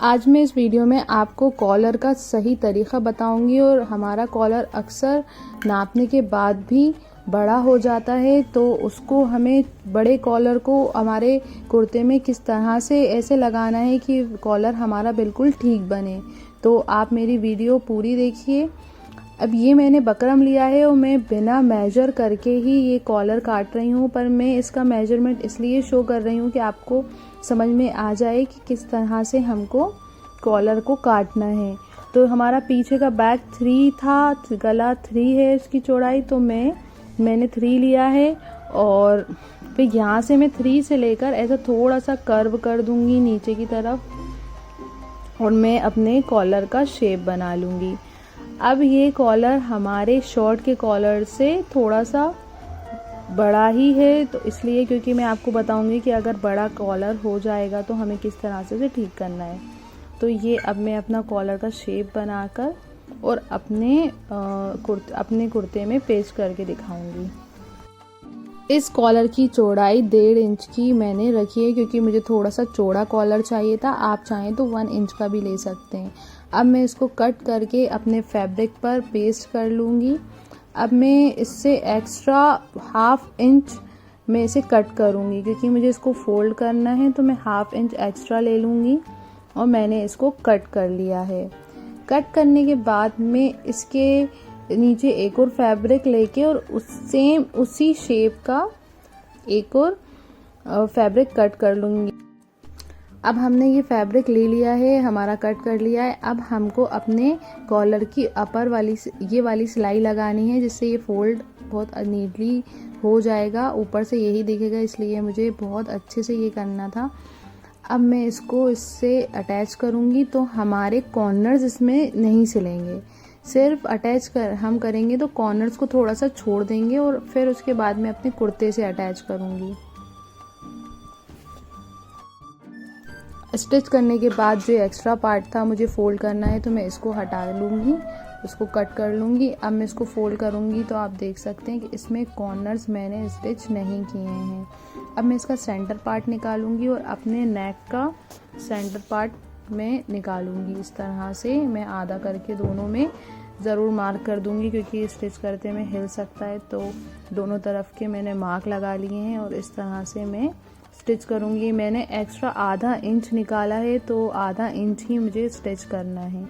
आज मैं इस वीडियो में आपको कॉलर का सही तरीक़ा बताऊंगी। और हमारा कॉलर अक्सर नापने के बाद भी बड़ा हो जाता है, तो उसको हमें बड़े कॉलर को हमारे कुर्ते में किस तरह से ऐसे लगाना है कि कॉलर हमारा बिल्कुल ठीक बने। तो आप मेरी वीडियो पूरी देखिए। अब ये मैंने बकरम लिया है और मैं बिना मेजर करके ही ये कॉलर काट रही हूँ, पर मैं इसका मेजरमेंट इसलिए शो कर रही हूँ कि आपको समझ में आ जाए कि किस तरह से हमको कॉलर को काटना है। तो हमारा पीछे का बैक 3 था, गला 3 है इसकी चौड़ाई, तो मैंने 3 लिया है। और फिर यहाँ से मैं 3 से लेकर ऐसा थोड़ा सा कर्व कर दूंगी नीचे की तरफ और मैं अपने कॉलर का शेप बना लूँगी। अब ये कॉलर हमारे शॉर्ट के कॉलर से थोड़ा सा बड़ा ही है, तो इसलिए क्योंकि मैं आपको बताऊंगी कि अगर बड़ा कॉलर हो जाएगा तो हमें किस तरह से ठीक करना है। तो ये अब मैं अपना कॉलर का शेप बनाकर और अपने कुर्ते में पेस्ट करके दिखाऊंगी। इस कॉलर की चौड़ाई 1.5 इंच की मैंने रखी है क्योंकि मुझे थोड़ा सा चौड़ा कॉलर चाहिए था। आप चाहें तो 1 इंच का भी ले सकते हैं। अब मैं इसको कट करके अपने फैब्रिक पर पेस्ट कर लूँगी। अब मैं इससे एक्स्ट्रा 1/2 इंच मैं इसे कट करूँगी क्योंकि मुझे इसको फोल्ड करना है, तो मैं 1/2 इंच एक्स्ट्रा ले लूँगी और मैंने इसको कट कर लिया है। कट करने के बाद मैं इसके नीचे एक और फैब्रिक लेके और उसी शेप का एक और फैब्रिक कट कर लूँगी। अब हमने ये फैब्रिक ले लिया है, हमारा कट कर लिया है। अब हमको अपने कॉलर की अपर वाली ये वाली सिलाई लगानी है, जिससे ये फोल्ड बहुत नीटली हो जाएगा। ऊपर से यही दिखेगा, इसलिए मुझे बहुत अच्छे से ये करना था। अब मैं इसको इससे अटैच करूँगी, तो हमारे कॉर्नर्स इसमें नहीं सिलेंगे। सिर्फ अटैच हम करेंगे तो कॉर्नर्स को थोड़ा सा छोड़ देंगे और फिर उसके बाद मैं अपने कुर्ते से अटैच करूँगी। स्टिच करने के बाद जो एक्स्ट्रा पार्ट था मुझे फोल्ड करना है, तो मैं इसको हटा लूँगी, इसको कट कर लूँगी। अब मैं इसको फोल्ड करूँगी तो आप देख सकते हैं कि इसमें कॉर्नर्स मैंने स्टिच नहीं किए हैं। अब मैं इसका सेंटर पार्ट निकालूँगी और अपने नेक का सेंटर पार्ट में निकालूँगी। इस तरह से मैं आधा करके दोनों में ज़रूर मार्क कर दूँगी क्योंकि स्टिच करते में हिल सकता है, तो दोनों तरफ के मैंने मार्क लगा लिए हैं और इस तरह से मैं स्टिच करूँगी। मैंने एक्स्ट्रा 1/2 इंच निकाला है, तो 1/2 इंच ही मुझे स्टिच करना है,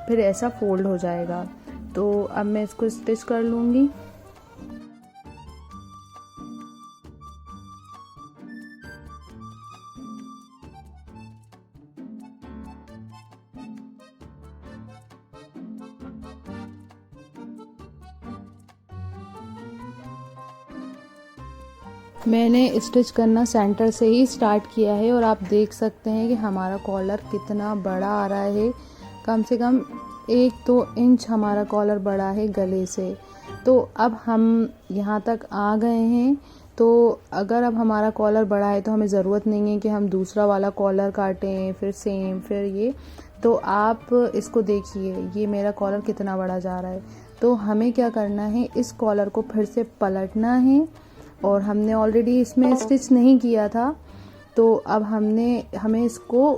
फिर ऐसा फोल्ड हो जाएगा। तो अब मैं इसको स्टिच कर लूँगी। मैंने स्टिच करना सेंटर से ही स्टार्ट किया है और आप देख सकते हैं कि हमारा कॉलर कितना बड़ा आ रहा है। कम से कम 1-2 इंच हमारा कॉलर बड़ा है गले से। तो अब हम यहाँ तक आ गए हैं। तो अगर अब हमारा कॉलर बड़ा है तो हमें ज़रूरत नहीं है कि हम दूसरा वाला कॉलर काटें, फिर सेम, फिर ये। तो आप इसको देखिए, ये मेरा कॉलर कितना बड़ा जा रहा है। तो हमें क्या करना है, इस कॉलर को फिर से पलटना है और हमने ऑलरेडी इसमें स्टिच नहीं किया था, तो अब हमें इसको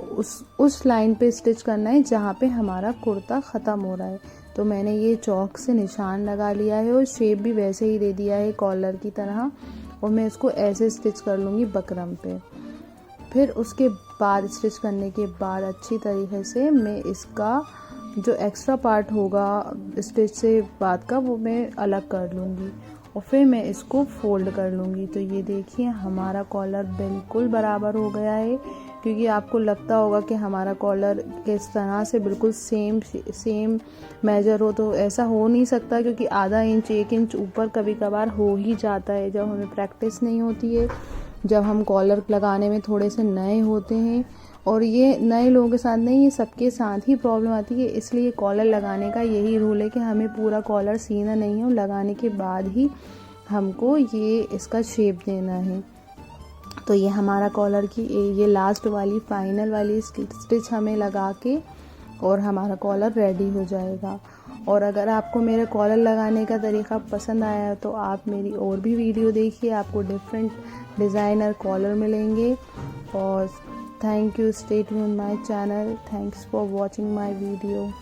उस लाइन पे स्टिच करना है जहाँ पे हमारा कुर्ता ख़त्म हो रहा है। तो मैंने ये चौक से निशान लगा लिया है और शेप भी वैसे ही दे दिया है कॉलर की तरह, और मैं इसको ऐसे स्टिच कर लूँगी बकरम पे। फिर उसके बाद स्टिच करने के बाद अच्छी तरीके से मैं इसका जो एक्स्ट्रा पार्ट होगा स्टिच से बाद का, वो मैं अलग कर लूँगी और फिर मैं इसको फोल्ड कर लूँगी। तो ये देखिए हमारा कॉलर बिल्कुल बराबर हो गया है, क्योंकि आपको लगता होगा कि हमारा कॉलर किस तरह से बिल्कुल सेम मेजर हो, तो ऐसा हो नहीं सकता क्योंकि 1/2 इंच 1 इंच ऊपर कभी कभार हो ही जाता है जब हमें प्रैक्टिस नहीं होती है, जब हम कॉलर लगाने में थोड़े से नए होते हैं। और ये नए लोगों के साथ नहीं, ये सबके साथ ही प्रॉब्लम आती है। इसलिए कॉलर लगाने का यही रूल है कि हमें पूरा कॉलर सीना नहीं है और लगाने के बाद ही हमको ये इसका शेप देना है। तो ये हमारा कॉलर की ये लास्ट वाली फाइनल वाली स्टिच हमें लगा के और हमारा कॉलर रेडी हो जाएगा। और अगर आपको मेरे कॉलर लगाने का तरीका पसंद आया तो आप मेरी और भी वीडियो देखिए, आपको डिफरेंट डिज़ाइनर कॉलर मिलेंगे। और Thank you. Stay tuned my channel. Thanks for watching my video.